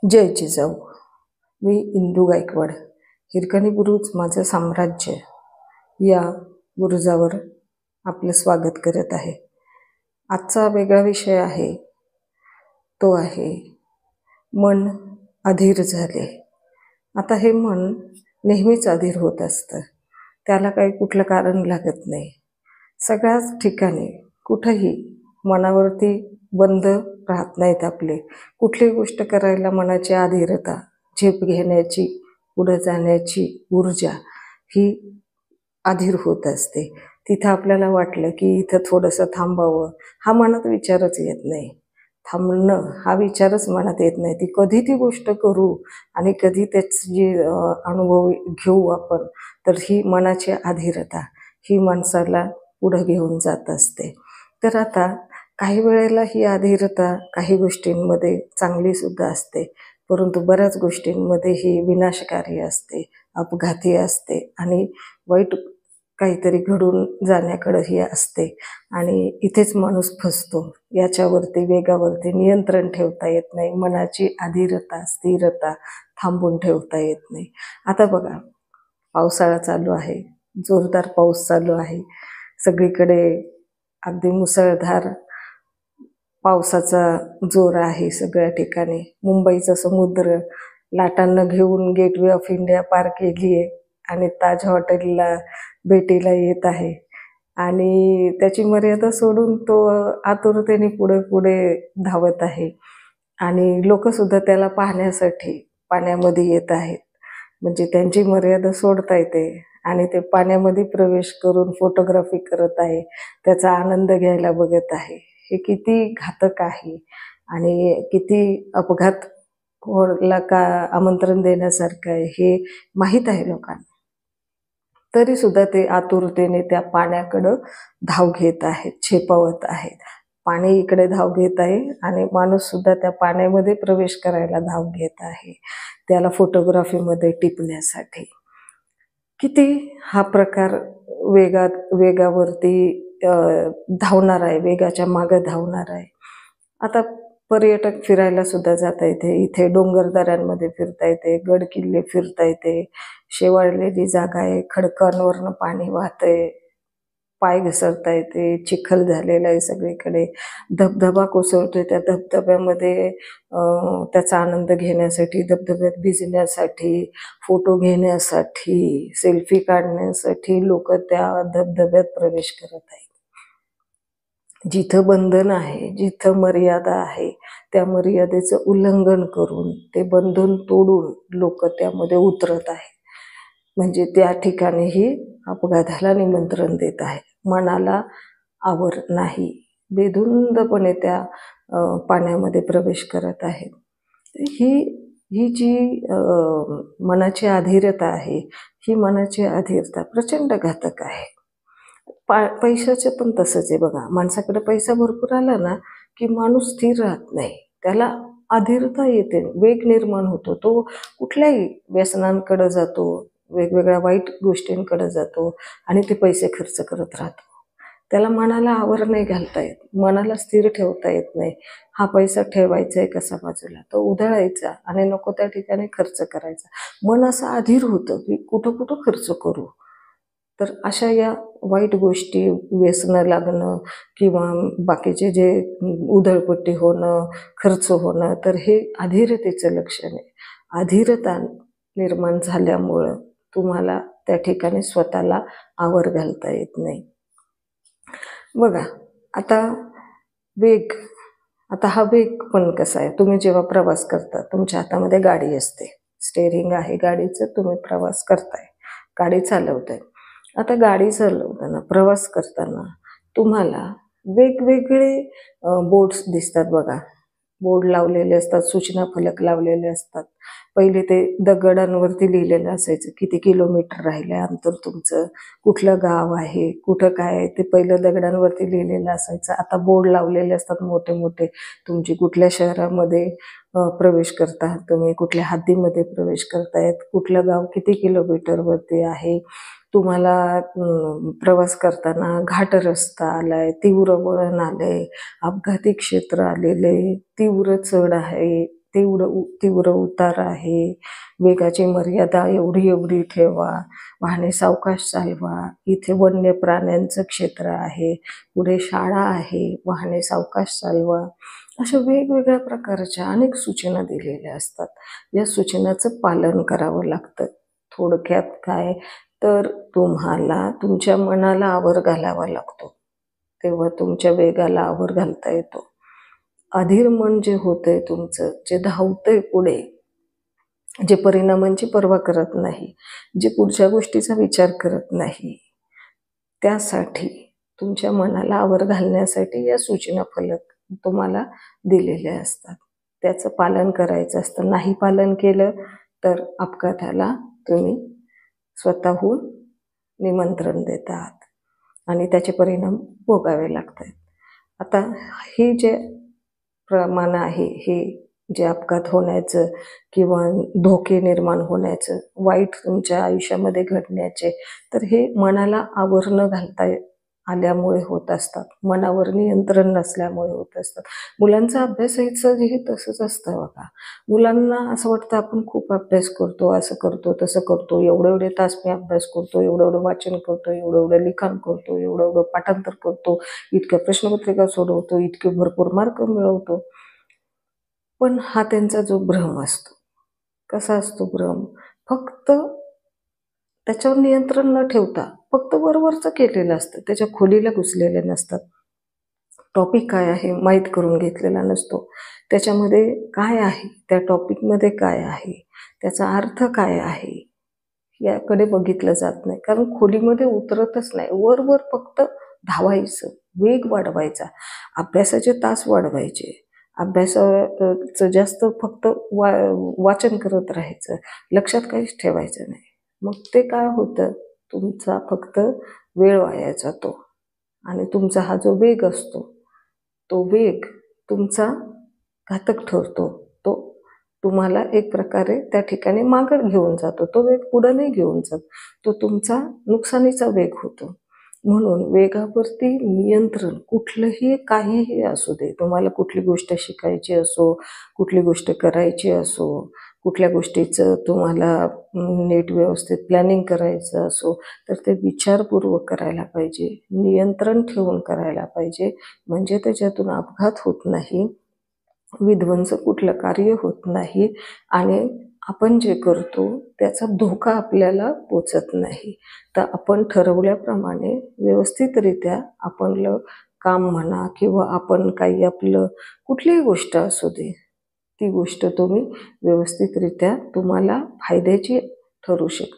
जय जिजाऊ. मी इंदू गायकवाड. हिरकणी बुरुज माझं साम्राज्य या बुरुजावर आपलं स्वागत करत आहे. आजचा वेगळा विषय आहे, तो आहे मन अधीर झाले. आता हे मन नेहमीच अधीर होत असतं, त्याला काही कुठलं कारण लागत नाही. सगळ्याच ठिकाणी कुठंही मनावरती बंद राहत नाहीत आपले. कुठली गोष्ट करायला मनाची अधीरता, झेप घेण्याची, पुढे जाण्याची ऊर्जा ही अधीर होत असते. तिथं आपल्याला वाटलं की इथं थोडंसं थांबावं, हा मनात विचारच येत नाही. थांबणं हा विचारच मनात येत नाही. ती कधी ती गोष्ट करू आणि कधी त्याची जी अनुभव घेऊ आपण, तर ही मनाची अधीरता ही माणसाला पुढं घेऊन जात असते. तर आता काही वेळेला ही अधीरता काही गोष्टींमध्ये चांगली सुद्धा असते, परंतु बऱ्याच गोष्टींमध्ये ही विनाशकारी असते, अपघाती असते आणि वाईट काहीतरी घडून जाण्याकडे ही असते. आणि इथेच माणूस फसतो. याच्यावरती वेगावरती नियंत्रण ठेवता येत नाही. मनाची अधीरता, स्थिरता थांबून ठेवता येत नाही. आता बघा, पावसाळा चालू आहे, जोरदार पाऊस चालू आहे, सगळीकडे अगदी मुसळधार पावसाचा जोर आहे सगळ्या ठिकाणी. मुंबईचा समुद्र लाटांना घेऊन गेटवे ऑफ इंडिया पार केली आहे आणि ताज हॉटेलला भेटीला येत आहे. आणि त्याची मर्यादा सोडून तो आतुरतेने पुढे पुढे धावत आहे. आणि लोकसुद्धा त्याला पाहण्यासाठी पाण्यामध्ये येत आहेत. म्हणजे त्यांची मर्यादा सोडता येते आणि ते पाण्यामध्ये प्रवेश करून फोटोग्राफी करत आहे, त्याचा आनंद घ्यायला बघत आहे. हे किती घातक आहे आणि किती अपघात होण्याला का आमंत्रण देण्यासारखं आहे हे माहीत आहे लोकांना. तरी सुद्धा ते आतुरतेने त्या पाण्याकडं धाव घेत आहेत, झेपावत आहेत. पाणी इकडे धाव घेत आहे आणि माणूस सुद्धा त्या पाण्यामध्ये प्रवेश करायला धाव घेत आहे, त्याला फोटोग्राफीमध्ये टिपण्यासाठी. किती हा प्रकार वेगावरती धावणार आहे, वेगाच्या मागं धावणार आहे. आता पर्यटक फिरायला सुद्धा जाता येते. इथे डोंगरदऱ्यांमध्ये फिरता येते, गड किल्ले फिरता येते, शेवाळलेली जागा आहे, खडकांवरनं पाणी वाहतंय, पाय घसरता येते, चिखल झालेला आहे सगळीकडे, धबधबा कोसळतोय. त्या धबधब्यामध्ये त्याचा आनंद घेण्यासाठी, धबधब्यात भिजण्यासाठी, फोटो घेण्यासाठी, सेल्फी काढण्यासाठी लोक त्या धबधब्यात प्रवेश करत आहेत. जिथं बंधन आहे, जिथं मर्यादा आहे, त्या मर्यादेचं उल्लंघन करून, ते बंधन तोडून लोक त्यामध्ये उतरत आहेत. म्हणजे त्या ठिकाणीही अपघाताला निमंत्रण देत आहे. मनाला आवर नाही, बेधुंदपणे त्या पाण्यामध्ये प्रवेश करत आहेत. ही जी मनाची अधीरता आहे, ही मनाची अधीरता प्रचंड घातक आहे. पैशाचे पण तसंच आहे बघा. माणसाकडे पैसा भरपूर आला ना की माणूस स्थिर राहत नाही, त्याला अधीरता येते, वेग निर्माण होतो, तो कुठल्याही व्यसनांकडे जातो, वेगवेगळ्या वाईट गोष्टींकडे जातो आणि ते पैसे खर्च करत राहतो. त्याला मनाला आवर नाही घालता येत, मनाला स्थिर ठेवता येत नाही. हा पैसा ठेवायचा आहे कसा बाजूला, तो उधळायचा आणि नको त्या ठिकाणी खर्च करायचा. मन असं अधीर होतं की कुठं कुठं खर्च करू. तर अशा या वाईट गोष्टी, व्यसनं लागणं किंवा बाकीचे जे उधळपट्टी होणं, खर्च होणं, तर हे अधीरतेचं लक्षण आहे. अधीरता निर्माण झाल्यामुळं तुम्हाला त्या ठिकाणी स्वतःला आवर घालता येत नाही. बघा, आता हा वेग पण कसा आहे. तुम्ही जेव्हा प्रवास करता, तुमच्या हातामध्ये गाडी असते, स्टेअरिंग आहे गाडीचं, तुम्ही प्रवास करताय, गाडी चालवताय. आता गाडी चालवताना, प्रवास करताना तुम्हाला वेगवेगळे बोर्ड्स दिसतात बघा. बोर्ड लावलेले असतात, सूचना फलक लावलेले असतात. पहिले ते दगडांवरती लिहिलेलं असायचं, किती किलोमीटर राहिलं अंतर तुमचं, कुठलं गाव आहे, कुठं काय आहे, ते पहिलं दगडांवरती लिहिलेलं असायचं. आता बोर्ड लावलेले असतात मोठे मोठे, तुमची कुठल्या शहरामध्ये प्रवेश करता, तुम्ही कुठल्या हद्दीमध्ये प्रवेश करतायत, कुठलं गाव किती किलोमीटरवरती आहे, तुम्हाला प्रवास करताना घाट रस्ता आलाय, तीव्र वळण आलंय, अपघाती क्षेत्र आलेले, तीव्र चढ आहे, तीव्र उतार आहे, वेगाची मर्यादा एवढी एवढी ठेवा, वाहने सावकाश चालवा, इथे वन्य प्राण्यांचं क्षेत्र आहे, पुढे शाळा आहे, वाहने सावकाश चालवा. अशा वेगवेगळ्या प्रकारच्या अनेक सूचना दिलेल्या असतात. या सूचनाचं पालन करावं लागतं. थोडक्यात काय तर तुम्हाला तुमच्या मनाला आवर घालावा लागतो, तेव्हा तुमच्या वेगाला आवर घालता येतो. अधीर मन जे होतंय तुमचं, जे धावतंय पुढे, जे परिणामांची पर्वा करत नाही, जे पुढच्या गोष्टीचा विचार करत नाही, त्यासाठी तुमच्या मनाला आवर घालण्यासाठी या सूचना फलक तुम्हाला दिलेले असतात. त्याचं पालन करायचं असतं. नाही पालन केलं तर अपघाताला तुम्ही स्वतःहून निमंत्रण देत आहात आणि त्याचे परिणाम भोगावे लागतात. आता हे जे प्रमाण आहे, हे जे अपघात होण्याचं किंवा धोके निर्माण होण्याचं, वाईट तुमच्या आयुष्यामध्ये घडण्याचे, तर हे मनाला आवर न घालता आल्यामुळे होत असतात, मनावर नियंत्रण नसल्यामुळे होत असतात. मुलांचा अभ्यासाचं हे तसंच असतं बघा. मुलांना असं वाटतं आपण खूप अभ्यास करतो, असं करतो तसं करतो, एवढे तास मी अभ्यास करतो, एवढं वाचन करतो, एवढं लिखाण करतो, एवढं पाठांतर करतो, इतक्या प्रश्नपत्रिका सोडवतो, इतके भरपूर मार्क मिळवतो. पण हा त्यांचा जो भ्रम असतो, कसा असतो भ्रम, फक्त त्याच्यावर नियंत्रण न ठेवता फक्त वरवरचं केलेलं असतं, त्याच्या खोलीला घुसलेले नसतात. टॉपिक काय आहे माहीत करून घेतलेला नसतो. त्याच्यामध्ये काय आहे, त्या टॉपिकमध्ये काय आहे, त्याचा अर्थ काय आहे, याकडे बघितलं जात नाही. कारण खोलीमध्ये उतरतच नाही. वर फक्त धावायचं, वेग वाढवायचा, अभ्यासाचे तास वाढवायचे, अभ्यासाचं जास्त फक्त वाचन करत राहायचं, लक्षात काहीच ठेवायचं नाही. मग ते काय होतं, तुमचा फक्त वेळ वाया जातो आणि तुमचा हा जो वेग असतो, तो वेग तुमचा घातक ठरतो. तो तुम्हाला एक प्रकारे त्या ठिकाणी मागं घेऊन जातो. तो वेग पुढं नाही घेऊन जात, तो तुमचा नुकसानीचा वेग होतो. म्हणून वेगावरती नियंत्रण, कुठलंही काहीही असू दे, तुम्हाला कुठली गोष्ट शिकायची असो, कुठली गोष्ट करायची असो, कुठल्या गोष्टीचं तुम्हाला नीट व्यवस्थित प्लॅनिंग करायचं असो, तर ते विचारपूर्वक करायला पाहिजे, नियंत्रण ठेवून करायला पाहिजे. म्हणजे त्याच्यातून अपघात होत नाही, विध्वंस कुठलं कार्य होत नाही आणि आपण जे करतो त्याचा धोका आपल्याला पोचत नाही. तर आपण ठरवल्याप्रमाणे व्यवस्थितरित्या आपलं काम म्हणा किंवा आपण काही आपलं कुठलीही गोष्ट असू दे, ती गोष्ट तुम्ही व्यवस्थितरित्या तुम्हाला फायद्याची ठरू शकते.